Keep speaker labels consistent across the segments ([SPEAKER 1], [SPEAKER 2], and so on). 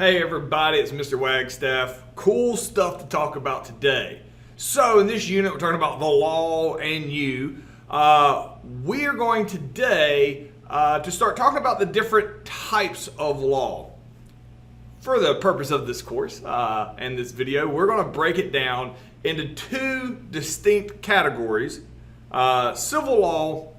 [SPEAKER 1] Hey everybody, it's Mr. Wagstaff. Cool stuff to talk about today. So in this unit, we're talking about the law and you. We are going today to start talking about the different types of law. For the purpose of this course and this video, we're going to break it down into two distinct categories: civil law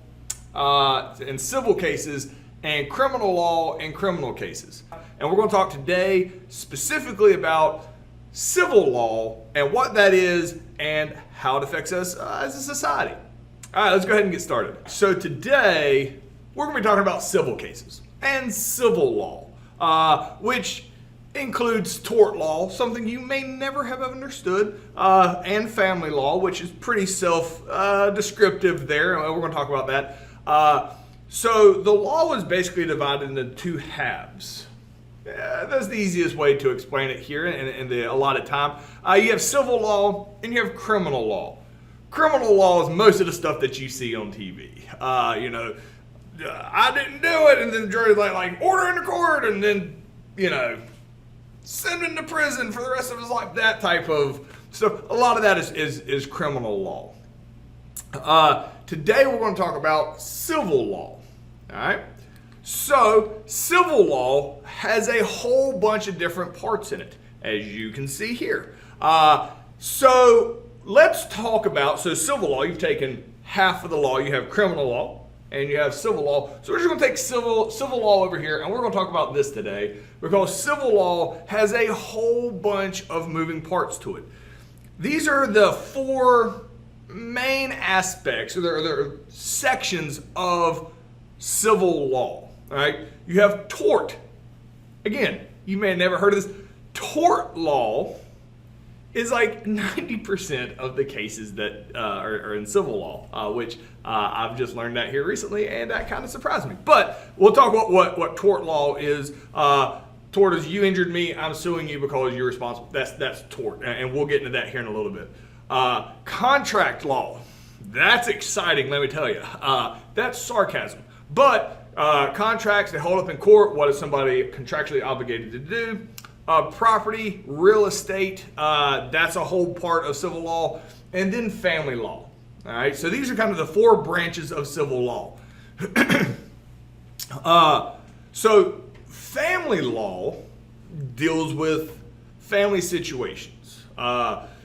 [SPEAKER 1] and civil cases, and criminal law and criminal cases. And we're going to talk today specifically about civil law and what that is and how it affects us as a society. All right, let's go ahead and get started. So today, we're going to be talking about civil cases and civil law, which includes tort law, something you may never have understood, and family law, which is pretty self-descriptive there. We're going to talk about that. So the law is basically divided into two halves. That's the easiest way to explain it here in the allotted time. You have civil law and you have criminal law. Criminal law is most of the stuff that you see on TV. I didn't do it, and then the jury's like order in the court, and then, send him to prison for the rest of his life, that type of stuff. A lot of that is criminal law. Today we're going to talk about civil law. All right. So civil law has a whole bunch of different parts in it, as you can see here. So let's talk about, civil law, you've taken half of the law. You have criminal law and you have civil law. So we're just going to take civil law over here, and we're going to talk about this today because civil law has a whole bunch of moving parts to it. These are the four main aspects, or there are sections of civil law. All right, you have tort. Again, you may have never heard of this. Tort law is like 90% of the cases that are in civil law, which I've just learned that here recently, and that kind of surprised me. But we'll talk about what tort law is. Tort is you injured me, I'm suing you because you're responsible. That's tort, and we'll get into that here in a little bit. Contract law, that's exciting, let me tell you. That's sarcasm. But contracts, they hold up in court. What is somebody contractually obligated to do? Property, real estate, that's a whole part of civil law. And then family law. All right, so these are kind of the four branches of civil law. So family law deals with family situations.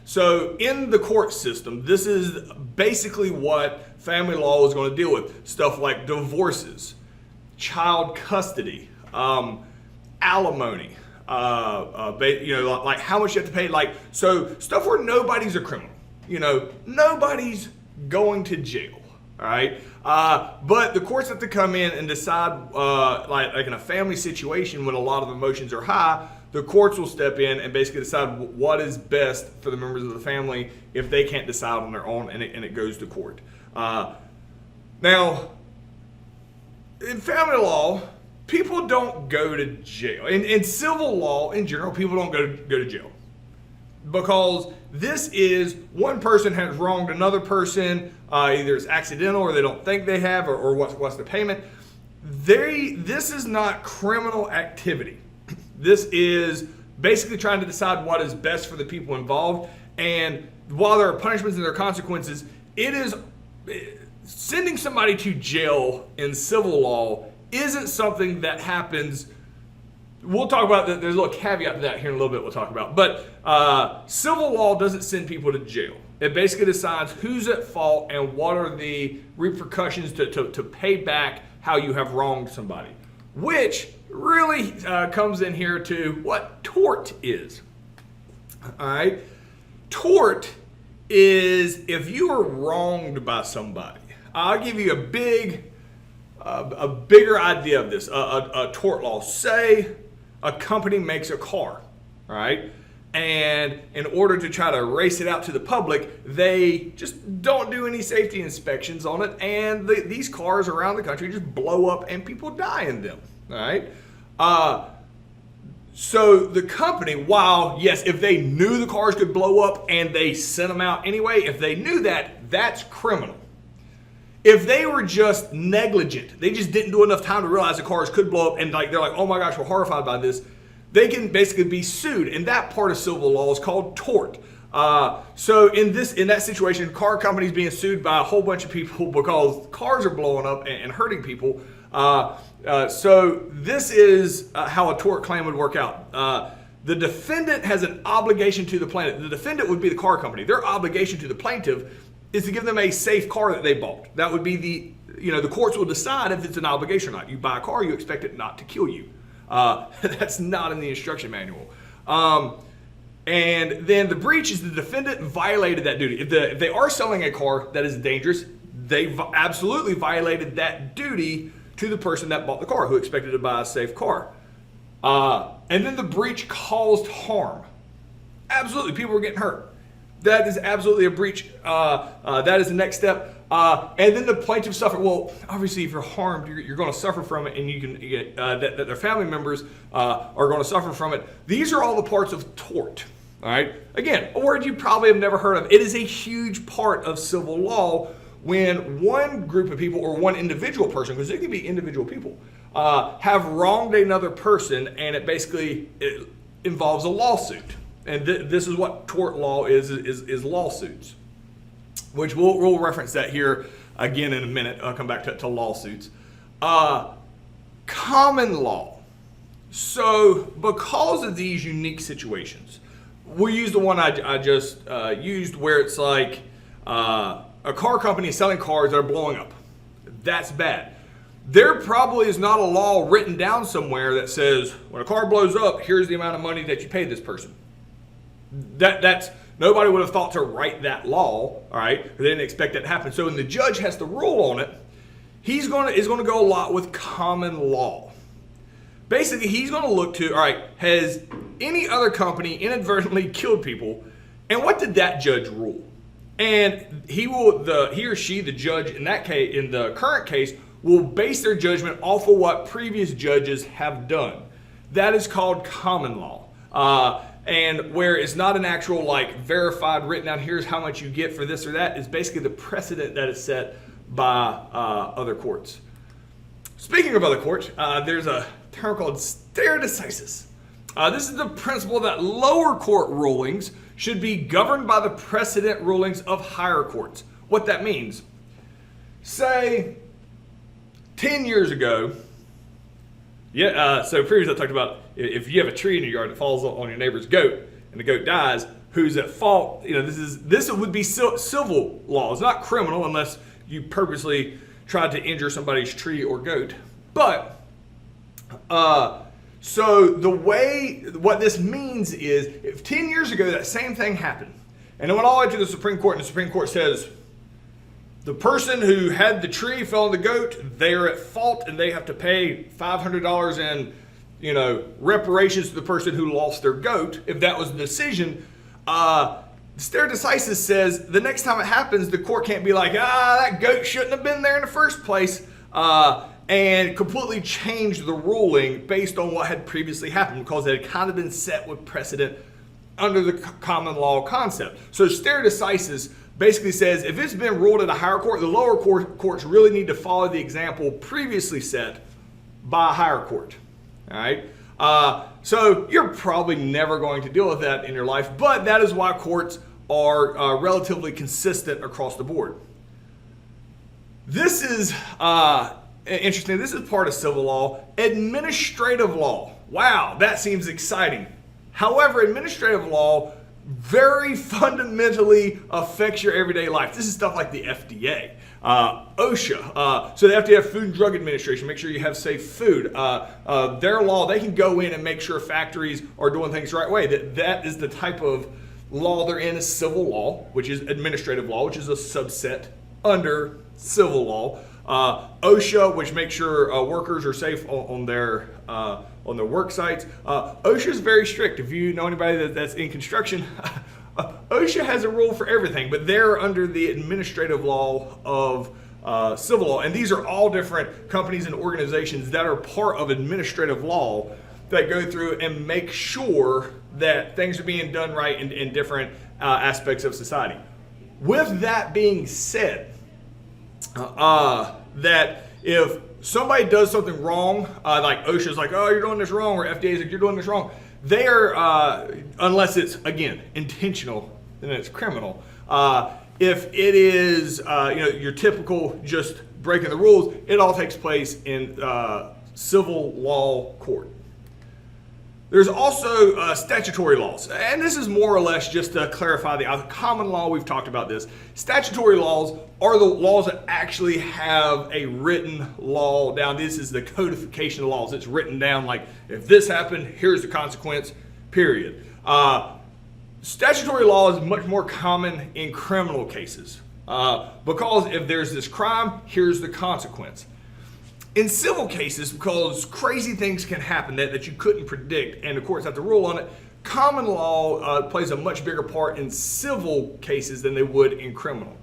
[SPEAKER 1] So in the court system, this is basically what family law is going to deal with. Stuff like divorces, child custody, alimony, like how much you have to pay. So stuff where nobody's a criminal. Nobody's going to jail. All right. But the courts have to come in and decide, like in a family situation when a lot of emotions are high, the courts will step in and basically decide what is best for the members of the family if they can't decide on their own, and it goes to court. Now, in family law, people don't go to jail. In civil law, in general, people don't go to jail. Because this is one person has wronged another person, either it's accidental or they don't think they have, or what's the payment. This is not criminal activity. This is basically trying to decide what is best for the people involved. And while there are punishments and there are consequences, it is sending somebody to jail in civil law isn't something that happens. We'll talk about that. There's a little caveat to that here in a little bit we'll talk about. But civil law doesn't send people to jail. It basically decides who's at fault and what are the repercussions to pay back how you have wronged somebody. Which really comes in here to what tort is. All right? Tort is if you are wronged by somebody. I'll give you a bigger idea of this. A tort law. Say a company makes a car, right? And in order to try to race it out to the public, they just don't do any safety inspections on it, and these cars around the country just blow up and people die in them, all right? So the company, while, yes, if they knew the cars could blow up and they sent them out anyway, if they knew that, that's criminal. If they were just negligent, they just didn't do enough time to realize the cars could blow up, and they're like, oh my gosh, we're horrified by this, they can basically be sued. And that part of civil law is called tort. So in that situation, car companies being sued by a whole bunch of people because cars are blowing up and hurting people. So this is how a tort claim would work out. The defendant has an obligation to the plaintiff. The defendant would be the car company. Their obligation to the plaintiff is to give them a safe car that they bought. That would be the courts will decide if it's an obligation or not. You buy a car, you expect it not to kill you. That's not in the instruction manual. And then the breach is the defendant violated that duty. If they are selling a car that is dangerous, they absolutely violated that duty to the person that bought the car, who expected to buy a safe car. And then the breach caused harm. Absolutely, people were getting hurt. That is absolutely a breach. That is the next step. And then the plaintiff suffered. Well, obviously, if you're harmed, you're going to suffer from it, and you can get that their family members are going to suffer from it. These are all the parts of tort. All right. Again, a word you probably have never heard of. It is a huge part of civil law when one group of people or one individual person, because it can be individual people, have wronged another person, and it involves a lawsuit. And this is what tort law is lawsuits, which we'll reference that here again in a minute. I'll come back to lawsuits. Common law. So because of these unique situations, we'll use the one I just used, where it's like a car company is selling cars that are blowing up. That's bad. There probably is not a law written down somewhere that says when a car blows up, here's the amount of money that you pay this person. That's nobody would have thought to write that law, all right? They didn't expect that to happen. So when the judge has to rule on it, is going to go a lot with common law. Basically, he's going to look to, all right, has any other company inadvertently killed people, and what did that judge rule? And he or she, the judge in that case, in the current case, will base their judgment off of what previous judges have done. That is called common law. And where it's not an actual verified written down, here's how much you get for this or that, is basically the precedent that is set by other courts. Speaking of other courts, there's a term called stare decisis. This is the principle that lower court rulings should be governed by the precedent rulings of higher courts. What that means, say 10 years ago, so previously I talked about if you have a tree in your yard that falls on your neighbor's goat and the goat dies, who's at fault? This would be civil law. It's not criminal unless you purposely tried to injure somebody's tree or goat. But so what this means is, if 10 years ago that same thing happened, and it went all the way to the Supreme Court, and the Supreme Court says the person who had the tree fell on the goat, they are at fault, and they have to pay $500 in reparations to the person who lost their goat. If that was the decision, stare decisis says the next time it happens, the court can't be like, that goat shouldn't have been there in the first place, and completely change the ruling based on what had previously happened, because it had kind of been set with precedent under the common law concept. So stare decisis basically says if it's been ruled at a higher court, the lower courts really need to follow the example previously set by a higher court. All right. So you're probably never going to deal with that in your life, but that is why courts are relatively consistent across the board. This is interesting. This is part of civil law. Administrative law. Wow, that seems exciting. However, administrative law very fundamentally affects your everyday life. This is stuff like the FDA, OSHA. So the FDA, Food and Drug Administration, make sure you have safe food. Their law, they can go in and make sure factories are doing things the right way. That is the type of law they're in, is civil law, which is administrative law, which is a subset under civil law. OSHA, which makes sure workers are safe on their work sites. OSHA is very strict. If you know anybody that's in construction, OSHA has a rule for everything, but they're under the administrative law of civil law. And these are all different companies and organizations that are part of administrative law that go through and make sure that things are being done right in different aspects of society. With that being said, that if somebody does something wrong, like OSHA's like, oh, you're doing this wrong, or FDA's like, you're doing this wrong. They are, unless it's, again, intentional, then it's criminal. If it is, your typical just breaking the rules, it all takes place in civil law court. There's also statutory laws, and this is more or less just to clarify the common law. We've talked about this. Statutory laws are the laws that actually have a written law down. This is the codification of laws. It's written down like, if this happened, here's the consequence, period. Statutory law is much more common in criminal cases because if there's this crime, here's the consequence. In civil cases, because crazy things can happen that you couldn't predict and the courts have to rule on it, common law plays a much bigger part in civil cases than they would in criminal.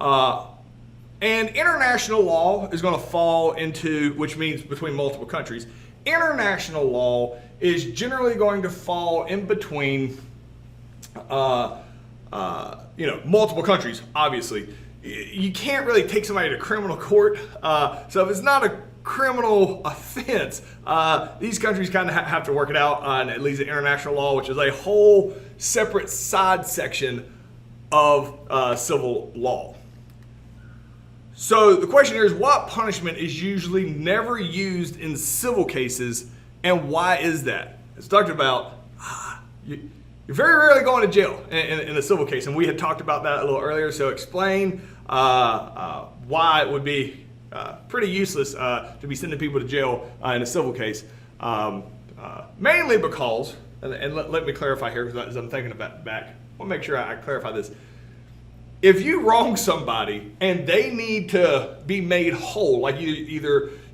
[SPEAKER 1] And international law is going to fall into, which means between multiple countries. International law is generally going to fall in between multiple countries, obviously. You can't really take somebody to criminal court. So if it's not a criminal offense, these countries kind of have to work it out on at least the international law, which is a whole separate side section of civil law. So the question here is, what punishment is usually never used in civil cases, and why is that? It's talked about, you're very rarely going to jail in a civil case, and we had talked about that a little earlier, so explain why it would be pretty useless to be sending people to jail in a civil case. Mainly because, and let me clarify here, because as I'm thinking about it back, I want to make sure I clarify this. If you wrong somebody and they need to be made whole, like you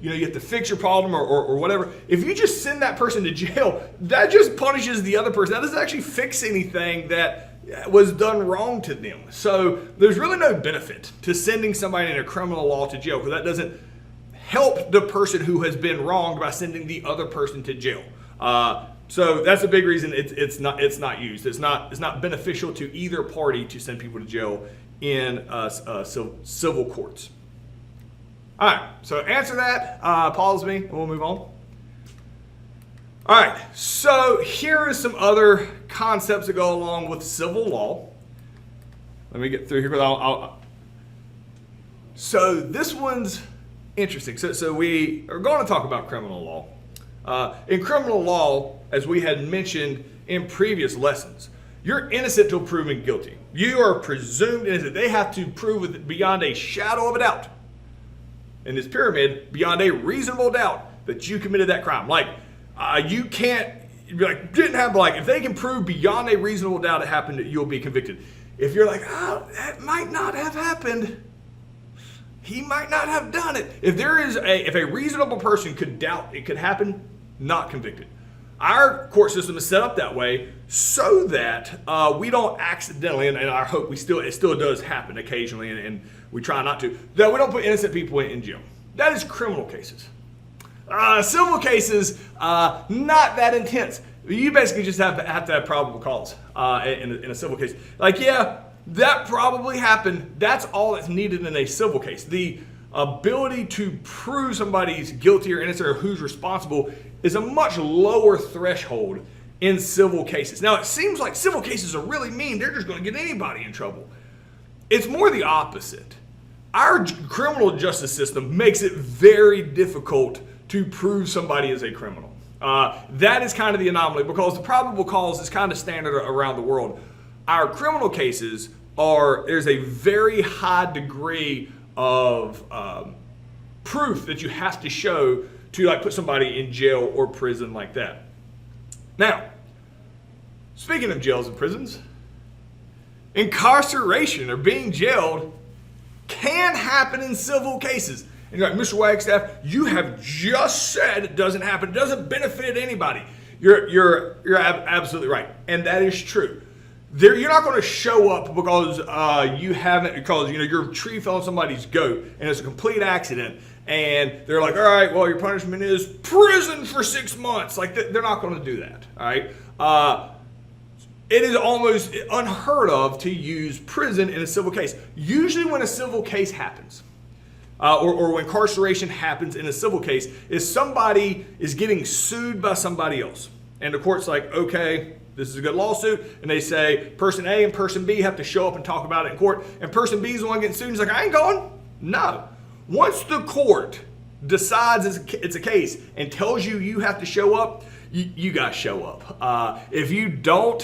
[SPEAKER 1] have to fix your problem or whatever, if you just send that person to jail, that just punishes the other person. That doesn't actually fix anything that was done wrong to them. So there's really no benefit to sending somebody in a criminal law to jail, because that doesn't help the person who has been wronged by sending the other person to jail. So that's a big reason it's not used. It's not beneficial to either party to send people to jail in civil courts. All right, so answer that. Pause me, and we'll move on. All right, so here are some other concepts that go along with civil law. Let me get through here. So this one's interesting. So we are going to talk about criminal law. In criminal law, as we had mentioned in previous lessons, you're innocent till proven guilty. You are presumed innocent. They have to prove it beyond a shadow of a doubt, in this pyramid, beyond a reasonable doubt that you committed that crime. Like, you can't be like, didn't happen. Like, if they can prove beyond a reasonable doubt it happened, you'll be convicted. If you're like, that might not have happened, he might not have done it. If a reasonable person could doubt it could happen, not convicted. Our court system is set up that way so that we don't accidentally, and I hope it still does happen occasionally, and we try not to, that we don't put innocent people in jail. That is criminal cases. Civil cases, not that intense. You basically just have to have probable cause in a civil case. Like, yeah, that probably happened. That's all that's needed in a civil case. The ability to prove somebody's guilty or innocent or who's responsible is a much lower threshold in civil cases. Now, it seems like civil cases are really mean. They're just going to get anybody in trouble. It's more the opposite. Our criminal justice system makes it very difficult to prove somebody is a criminal. That is kind of the anomaly, because the probable cause is kind of standard around the world. Our criminal cases there's a very high degree of proof that you have to show to put somebody in jail or prison like that. Now, speaking of jails and prisons, incarceration or being jailed can happen in civil cases. And you're like, Mr. Wagstaff, you have just said it doesn't happen. It doesn't benefit anybody. You're absolutely right, and that is true. You're not going to show up because your tree fell on somebody's goat and it's a complete accident, and they're like, all right, well, your punishment is prison for 6 months. Like, they're not going to do that. All right. It is almost unheard of to use prison in a civil case. Usually when a civil case happens, or when incarceration happens in a civil case, is somebody is getting sued by somebody else. And the court's like, okay, this is a good lawsuit. And they say person A and person B have to show up and talk about it in court. And person B is the one getting sued. And he's like, I ain't going. No. Once the court decides it's a case and tells you you have to show up, you got to show up. If you don't,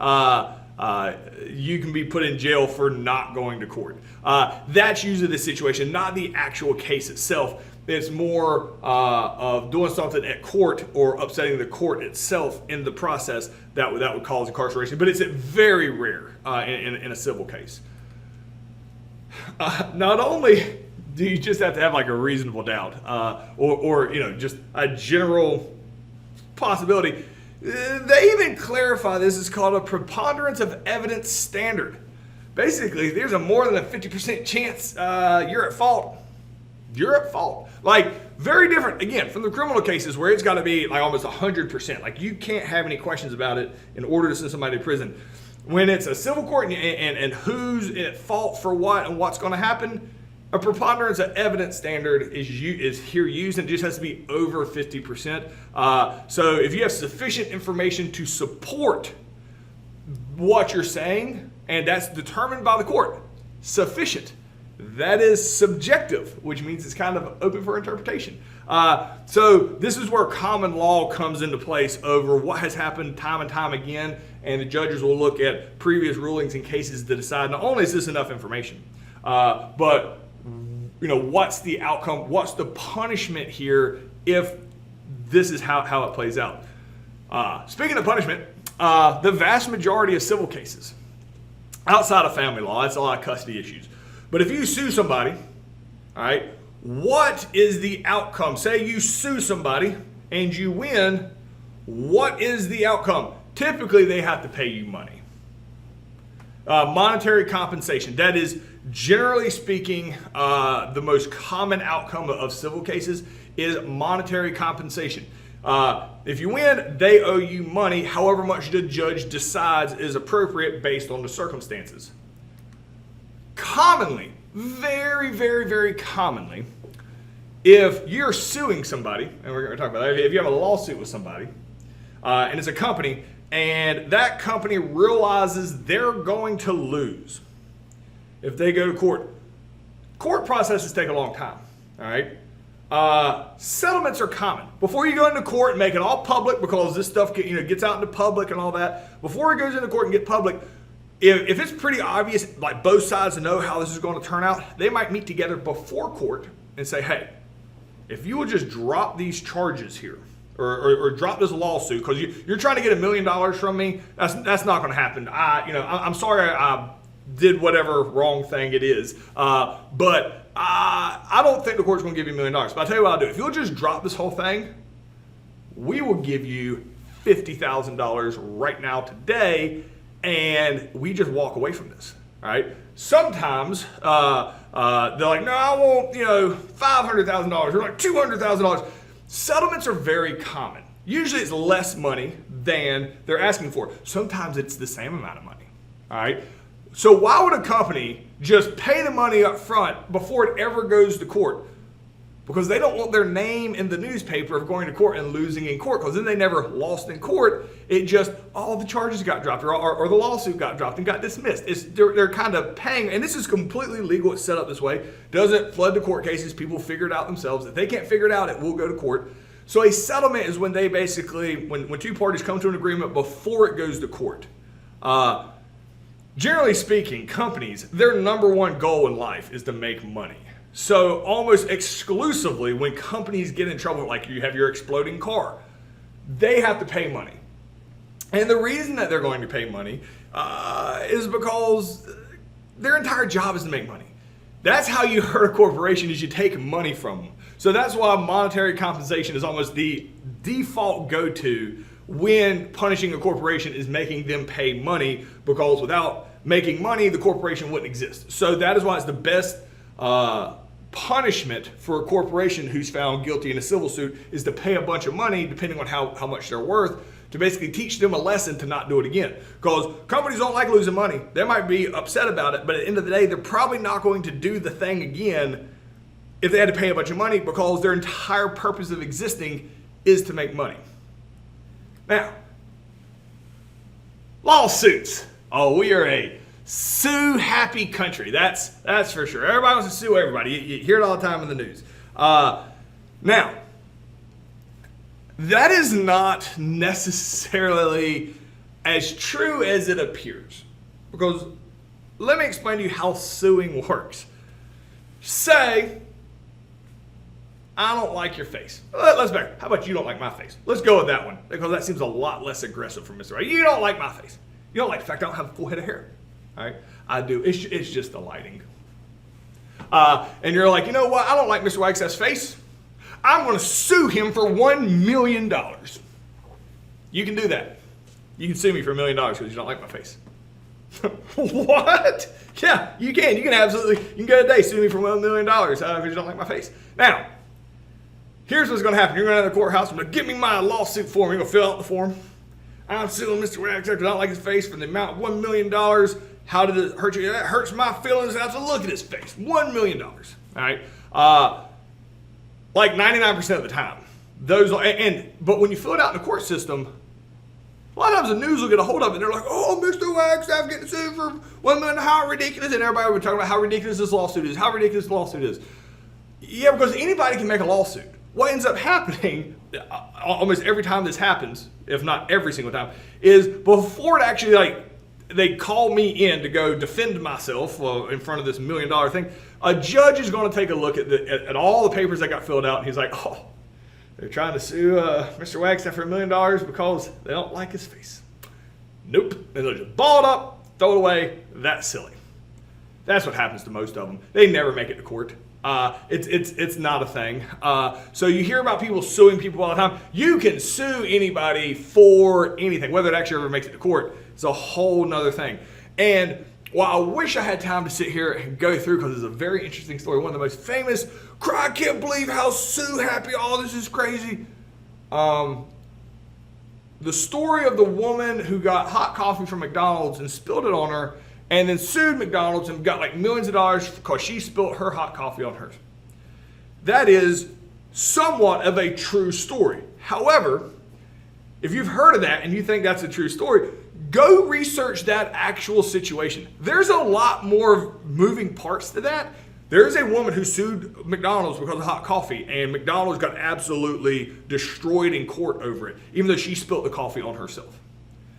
[SPEAKER 1] you can be put in jail for not going to court. That's usually the situation, not the actual case itself. It's more of doing something at court or upsetting the court itself in the process that would cause incarceration. But it's very rare in a civil case. Not only do you just have to have like a reasonable doubt or just a general possibility, they even clarify this is called a preponderance of evidence standard. Basically, there's a more than a 50% chance you're at fault. You're at fault. Like, very different, again, from the criminal cases where it's got to be like almost 100%. Like, you can't have any questions about it in order to send somebody to prison. When it's a civil court and who's at fault for what and what's going to happen, a preponderance of evidence standard is here used, and it just has to be over 50%. So if you have sufficient information to support what you're saying, and that's determined by the court, sufficient. That is subjective, which means it's kind of open for interpretation. So this is where common law comes into place over what has happened time and time again, and the judges will look at previous rulings and cases to decide not only is this enough information, but what's the outcome, what's the punishment here if this is how it plays out. Speaking of punishment, the vast majority of civil cases, outside of family law, that's a lot of custody issues. But if you sue somebody, all right, what is the outcome? Say you sue somebody and you win, what is the outcome? Typically, they have to pay you money. Monetary compensation, that is, generally speaking, the most common outcome of civil cases is monetary compensation. If you win, they owe you money, however much the judge decides is appropriate based on the circumstances. Commonly, very, very, very commonly, if you're suing somebody, and we're going to talk about that, if you have a lawsuit with somebody, and it's a company, and that company realizes they're going to lose if they go to court. Court processes take a long time, all right? Settlements are common. Before you go into court and make it all public, because this stuff gets out into public and all that, before it goes into court and get public, if it's pretty obvious, like both sides know how this is going to turn out, they might meet together before court and say, hey, if you will just drop these charges here, or drop this lawsuit, because you're trying to get $1 million from me, that's not going to happen. I'm sorry I did whatever wrong thing it is, but I don't think the court's going to give you $1 million. But I'll tell you what I'll do. If you'll just drop this whole thing, we will give you $50,000 right now today, and we just walk away from this. All right. Sometimes they're like, no, I want $500,000 or like $200,000. Settlements are very common. Usually it's less money than they're asking for. Sometimes it's the same amount of money. All right. So why would a company just pay the money up front before it ever goes to court? Because they don't want their name in the newspaper of going to court and losing in court, because then they never lost in court. It just, all the charges got dropped or the lawsuit got dropped and got dismissed. They're kind of paying, and this is completely legal. It's set up this way. Doesn't flood the court cases. People figure it out themselves. If they can't figure it out, it will go to court. So a settlement is when they basically, when two parties come to an agreement before it goes to court. Generally speaking, companies, their number one goal in life is to make money. So almost exclusively when companies get in trouble, like you have your exploding car, they have to pay money. And the reason that they're going to pay money is because their entire job is to make money. That's how you hurt a corporation, is you take money from them. So that's why monetary compensation is almost the default go-to when punishing a corporation, is making them pay money, because without making money, the corporation wouldn't exist. So that is why it's the best punishment for a corporation who's found guilty in a civil suit, is to pay a bunch of money, depending on how much they're worth, to basically teach them a lesson to not do it again. Because companies don't like losing money. They might be upset about it, but at the end of the day, they're probably not going to do the thing again if they had to pay a bunch of money because their entire purpose of existing is to make money. Now, lawsuits. Oh, we are a sue-happy country. That's for sure. Everybody wants to sue everybody. You hear it all the time in the news. Now, that is not necessarily as true as it appears. Because let me explain to you how suing works. Say, I don't like your face. Let's back. How about you don't like my face? Let's go with that one, because that seems a lot less aggressive from Mr. Right. You don't like my face. You don't like the fact I don't have a full head of hair. All right? I do. It's just the lighting. And you're like, you know what? I don't like Mr. Wagstaff's face. I'm going to sue him for $1 million. You can do that. You can sue me for $1 million because you don't like my face. What? Yeah, you can. You can absolutely. You can go today, sue me for $1 million because you don't like my face. Now, here's what's going to happen. You're going to the courthouse and give me my lawsuit form. You're going to fill out the form. I'm suing Mr. Wagstaff because I don't like his face for the amount of $1 million. How did it hurt you? That hurts my feelings. I have to look at his face. $1 million. All right. Like 99% of the time, but when you fill it out in the court system, a lot of times the news will get a hold of it. And they're like, "Oh, Mr. Wagstaff getting sued for $1 million. How ridiculous!" And everybody will be talking about how ridiculous this lawsuit is. How ridiculous the lawsuit is. Yeah, because anybody can make a lawsuit. What ends up happening almost every time this happens, if not every single time, is before it actually they call me in to go defend myself in front of this $1 million thing. A judge is going to take a look at all the papers that got filled out, and he's like, "Oh, they're trying to sue Mr. Wagstaff for $1 million because they don't like his face." Nope. And they'll just ball it up, throw it away. That's silly. That's what happens to most of them. They never make it to court. It's not a thing. So you hear about people suing people all the time. You can sue anybody for anything, whether it actually ever makes it to court. It's a whole nother thing. And while I wish I had time to sit here and go through, because it's a very interesting story, one of the most famous, I can't believe how sue happy, all this is crazy. The story of the woman who got hot coffee from McDonald's and spilled it on her, and then sued McDonald's and got like millions of dollars because she spilled her hot coffee on hers. That is somewhat of a true story. However, if you've heard of that and you think that's a true story, go research that actual situation. There's a lot more moving parts to that. There's a woman who sued McDonald's because of hot coffee, and McDonald's got absolutely destroyed in court over it, even though she spilled the coffee on herself.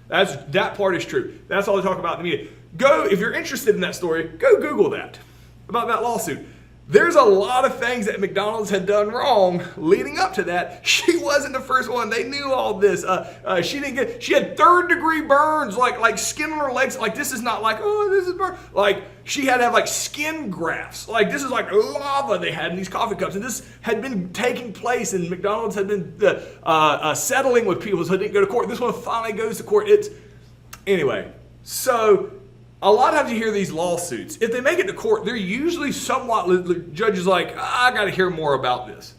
[SPEAKER 1] That part is true. That's all they talk about in the media. Go, if you're interested in that story, go Google that, about that lawsuit. There's a lot of things that McDonald's had done wrong leading up to that. She wasn't the first one. They knew all this. She had third-degree burns, like skin on her legs. Like, this is not like, oh, this is burn. Like, she had to have like skin grafts. Like, this is like lava they had in these coffee cups. And this had been taking place, and McDonald's had been settling with people, so it didn't go to court. This one finally goes to court. Anyway, so a lot of times you hear these lawsuits. If they make it to court, they're usually somewhat, judges like, I got to hear more about this.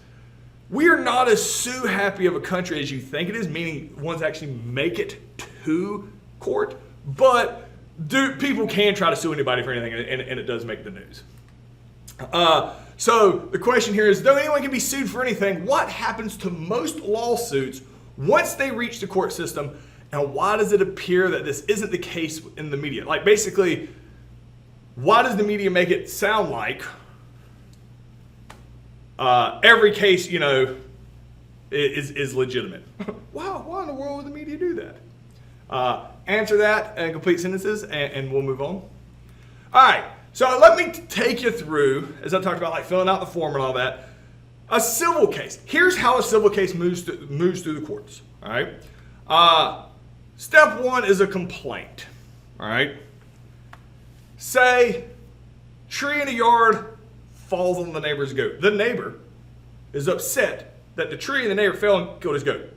[SPEAKER 1] We are not as sue-happy of a country as you think it is, meaning ones actually make it to court. But people can try to sue anybody for anything, and it does make the news. So the question here is, though anyone can be sued for anything, what happens to most lawsuits once they reach the court system? And why does it appear that this isn't the case in the media? Like, basically, why does the media make it sound like every case, is legitimate? Wow, why in the world would the media do that? Answer that in complete sentences, and we'll move on. All right, so let me take you through, as I talked about, like filling out the form and all that, a civil case. Here's how a civil case moves through the courts. All right. Step one is a complaint, all right? Say, tree in a yard falls on the neighbor's goat. The neighbor is upset that the tree and the neighbor fell and killed his goat.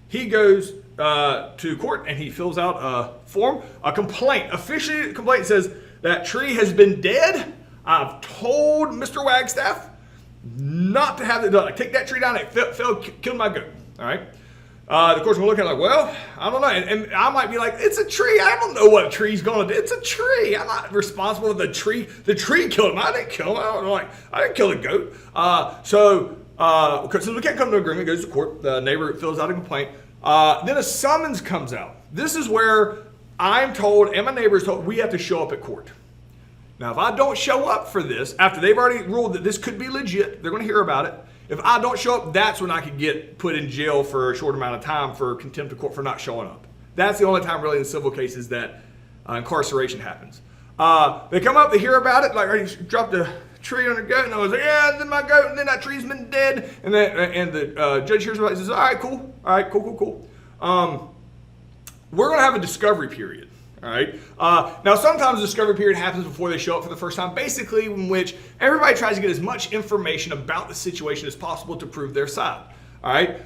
[SPEAKER 1] He goes to court and he fills out a form, a complaint. Officially, the complaint says, that tree has been dead. I've told Mr. Wagstaff not to have it done. Like, take that tree down, it fell, killed my goat, all right? The court's gonna look at it like, well, I don't know. And I might be like, it's a tree. I don't know what a tree's gonna do. It's a tree. I'm not responsible for the tree. The tree killed him. I didn't kill him. I didn't kill the goat. So we can't come to an agreement, goes to court. The neighbor fills out a complaint. Then a summons comes out. This is where I'm told, and my neighbor's told, we have to show up at court. Now, if I don't show up for this, after they've already ruled that this could be legit, they're going to hear about it. If I don't show up, that's when I could get put in jail for a short amount of time for contempt of court for not showing up. That's the only time really in civil cases that incarceration happens. They come up, they hear about it, like, you dropped a tree on a goat, and I was like, yeah, then my goat, and then that tree's been dead. And the judge hears about it and says, all right, cool. We're going to have a discovery period. All right. Now, sometimes the discovery period happens before they show up for the first time, basically in which everybody tries to get as much information about the situation as possible to prove their side. All right.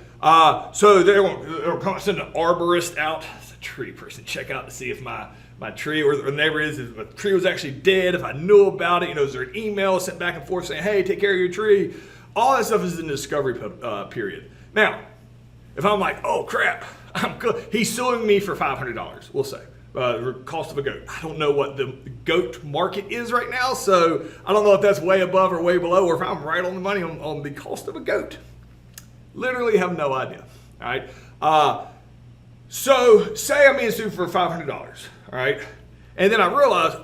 [SPEAKER 1] So they'll send an arborist out, it's a tree person, check out to see if my tree or the neighbor if the tree was actually dead, if I knew about it. Is there an email sent back and forth saying, hey, take care of your tree? All that stuff is in the discovery period. Now, if I'm like, oh, crap, he's suing me for $500, we'll say. Cost of a goat. I don't know what the goat market is right now, so I don't know if that's way above or way below, or if I'm right on the money on the cost of a goat. Literally have no idea. All right. So say I'm being sued for $500. All right, and then I realize,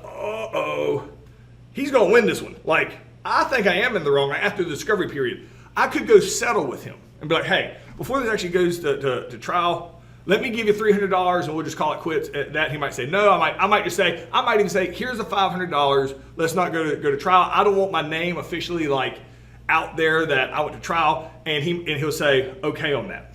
[SPEAKER 1] he's gonna win this one. Like, I think I am in the wrong after the discovery period. I could go settle with him and be like, hey, before this actually goes to trial, let me give you $300 and we'll just call it quits at that. He might say no. I might even say, here's the $500. Let's not go to trial. I don't want my name officially like out there that I went to trial. And he'll say okay on that.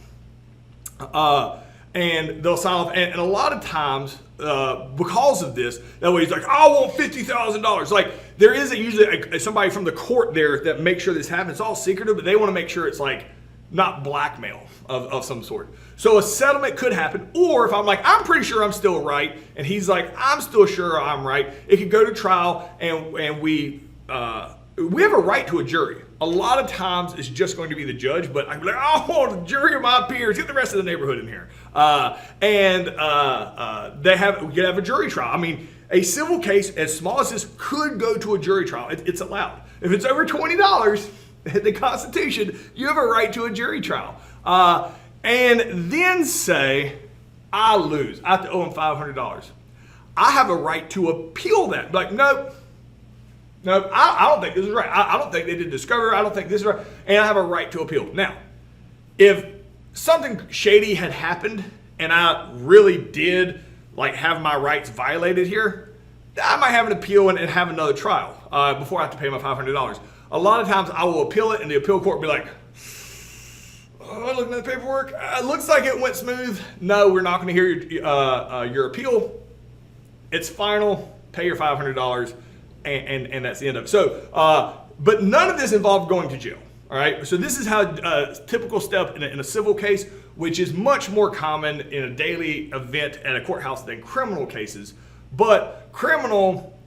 [SPEAKER 1] And they'll sign off. And a lot of times, because of this, that way he's like, I want $50,000. Like, there is usually somebody from the court there that makes sure this happens. It's all secretive, but they want to make sure it's like not blackmail of some sort. So a settlement could happen, or if I'm like, I'm pretty sure I'm still right, and he's like, I'm still sure I'm right, it could go to trial, and we have a right to a jury. A lot of times it's just going to be the judge, but I'm like, I want a jury of my peers, get the rest of the neighborhood in here. We could have a jury trial. I mean, a civil case as small as this could go to a jury trial. It's allowed. If it's over $20, the Constitution, you have a right to a jury trial. And then say, I lose. I have to owe him $500. I have a right to appeal that. Like, nope, I don't think this is right. I don't think they did discover. I don't think this is right. And I have a right to appeal. Now, if something shady had happened and I really did like have my rights violated here, I might have an appeal and have another trial before I have to pay my $500. A lot of times I will appeal it and the appeal court will be like, looking at the paperwork, it looks like it went smooth. No, we're not going to hear your appeal. It's final. Pay your $500, and that's the end of it. So, but none of this involved going to jail. All right. So this is how a typical step in a civil case, which is much more common in a daily event at a courthouse than criminal cases. But criminal,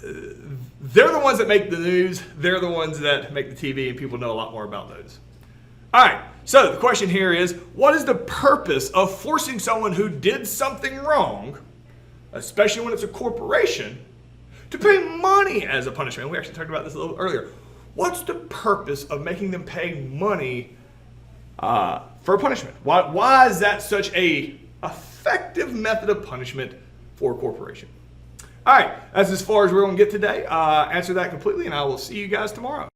[SPEAKER 1] they're the ones that make the news. They're the ones that make the TV, and people know a lot more about those. All right, so the question here is, what is the purpose of forcing someone who did something wrong, especially when it's a corporation, to pay money as a punishment? We actually talked about this a little earlier. What's the purpose of making them pay money for a punishment? Why is that such a effective method of punishment for a corporation? All right, that's as far as we're going to get today. Answer that completely, and I will see you guys tomorrow.